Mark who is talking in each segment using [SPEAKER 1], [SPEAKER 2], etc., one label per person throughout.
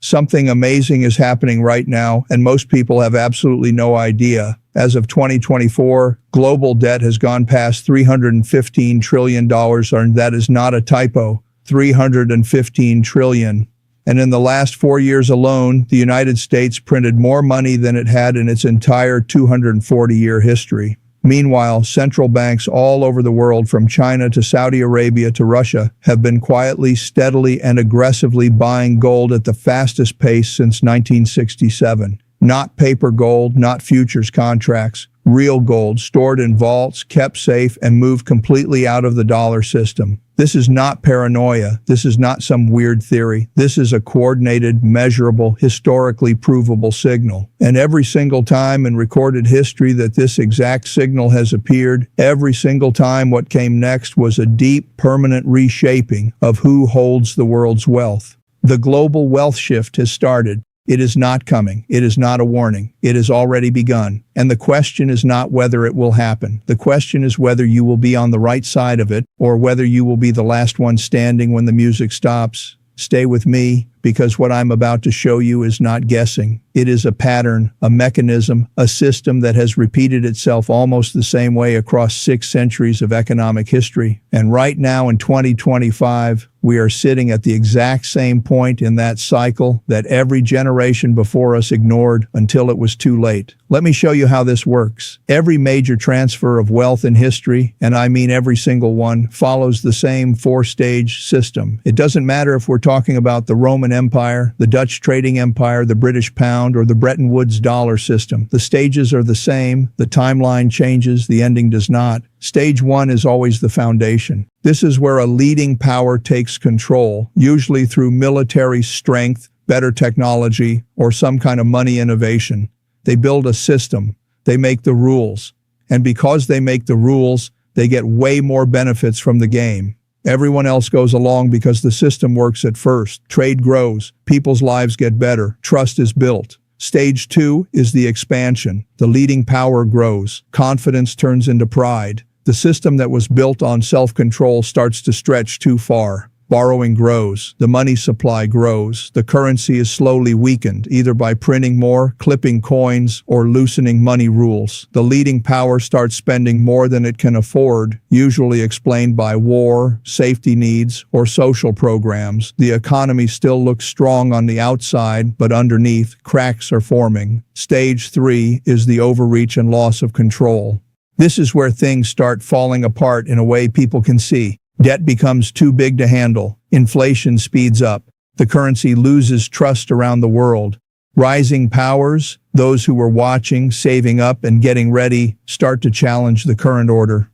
[SPEAKER 1] Something amazing is happening right now, and most people have absolutely no idea. As of 2024, global debt has gone past $315 trillion, and that is not a typo, $315 trillion. And in the last 4 years alone, the United States printed more money than it had in its entire 240-year history. Meanwhile, central banks all over the world, from China to Saudi Arabia to Russia, have been quietly, steadily, and aggressively buying gold at the fastest pace since 1967. Not paper gold, not futures contracts. Real gold stored in vaults, kept safe, and moved completely out of the dollar system. This is not paranoia. This is not some weird theory. This is a coordinated, measurable, historically provable signal. And every single time in recorded history that this exact signal has appeared, every single time what came next was a deep, permanent reshaping of who holds the world's wealth. The global wealth shift has started. It is not coming. It is not a warning. It has already begun. And the question is not whether it will happen. The question is whether you will be on the right side of it, or whether you will be the last one standing when the music stops. Stay with me, because what I'm about to show you is not guessing. It is a pattern, a mechanism, a system that has repeated itself almost the same way across 6 centuries of economic history. And right now in 2025, we are sitting at the exact same point in that cycle that every generation before us ignored until it was too late. Let me show you how this works. Every major transfer of wealth in history, and I mean every single one, follows the same 4-stage system. It doesn't matter if we're talking about the Roman Empire, the Dutch trading empire, the British pound, or the Bretton Woods dollar system. The stages are the same, the timeline changes, the ending does not. Stage 1 is always the foundation. This is where a leading power takes control, usually through military strength, better technology, or some kind of money innovation. They build a system. They make the rules. And because they make the rules, they get way more benefits from the game. Everyone else goes along because the system works at first. Trade grows. People's lives get better. Trust is built. Stage 2 is the expansion. The leading power grows. Confidence turns into pride. The system that was built on self-control starts to stretch too far. Borrowing grows. The money supply grows. The currency is slowly weakened, either by printing more, clipping coins, or loosening money rules. The leading power starts spending more than it can afford, usually explained by war, safety needs, or social programs. The economy still looks strong on the outside, but underneath, cracks are forming. Stage 3 is the overreach and loss of control. This is where things start falling apart in a way people can see. Debt becomes too big to handle. Inflation speeds up. The currency loses trust around the world. Rising powers, those who were watching, saving up, and getting ready, start to challenge the current order.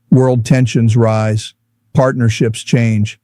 [SPEAKER 1] World tensions rise. Partnerships change.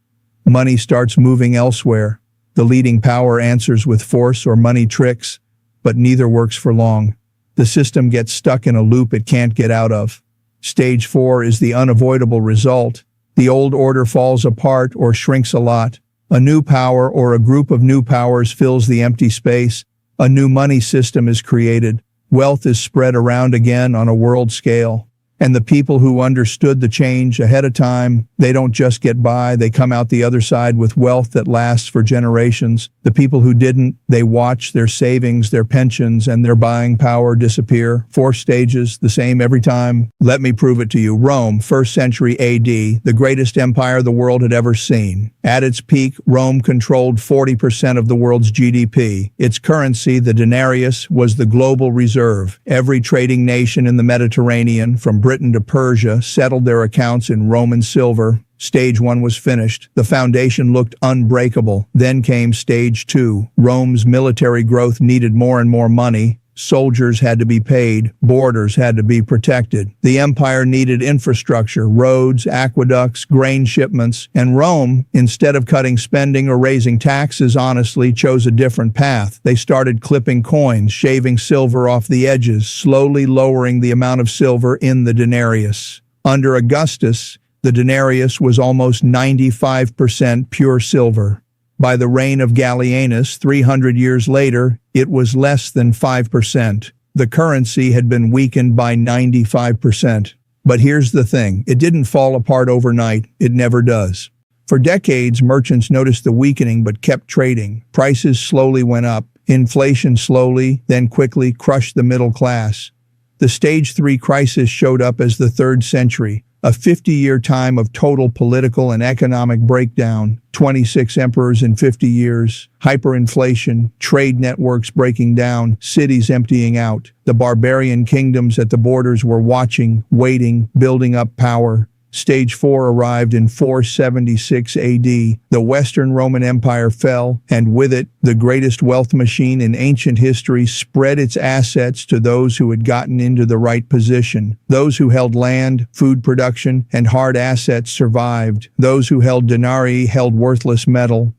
[SPEAKER 1] Money starts moving elsewhere. The leading power answers with force or money tricks, but neither works for long. The system gets stuck in a loop it can't get out of. Stage 4 is the unavoidable result. The old order falls apart or shrinks a lot. A new power or a group of new powers fills the empty space. A new money system is created. Wealth is spread around again on a world scale. And the people who understood the change ahead of time, they don't just get by, they come out the other side with wealth that lasts for generations. The people who didn't, they watch their savings, their pensions, and their buying power disappear. 4 stages, the same every time. Let me prove it to you. Rome, 1st century AD, the greatest empire the world had ever seen. At its peak, Rome controlled 40% of the world's GDP. Its currency, the denarius, was the global reserve. Every trading nation in the Mediterranean, from Britain to Persia, settled their accounts in Roman silver. Stage 1 was finished. The foundation looked unbreakable. Then came Stage 2. Rome's military growth needed more and more money. Soldiers had to be paid. Borders had to be protected. The empire needed infrastructure, roads, aqueducts, grain shipments, and Rome, instead of cutting spending or raising taxes, honestly chose a different path. They started clipping coins, shaving silver off the edges, slowly lowering the amount of silver in the denarius. Under Augustus, the denarius was almost 95% pure silver. By the reign of Gallienus, 300 years later, it was less than 5%. The currency had been weakened by 95%. But here's the thing, it didn't fall apart overnight, it never does. For decades, merchants noticed the weakening but kept trading. Prices slowly went up. Inflation slowly, then quickly crushed the middle class. The Stage 3 crisis showed up as the Third Century, a 50-year time of total political and economic breakdown, 26 emperors in 50 years, hyperinflation, trade networks breaking down, cities emptying out. The barbarian kingdoms at the borders were watching, waiting, building up power. Stage 4 arrived in 476 AD. The Western Roman Empire fell, and with it, the greatest wealth machine in ancient history spread its assets to those who had gotten into the right position. Those who held land, food production, and hard assets survived. Those who held denarii held worthless metal.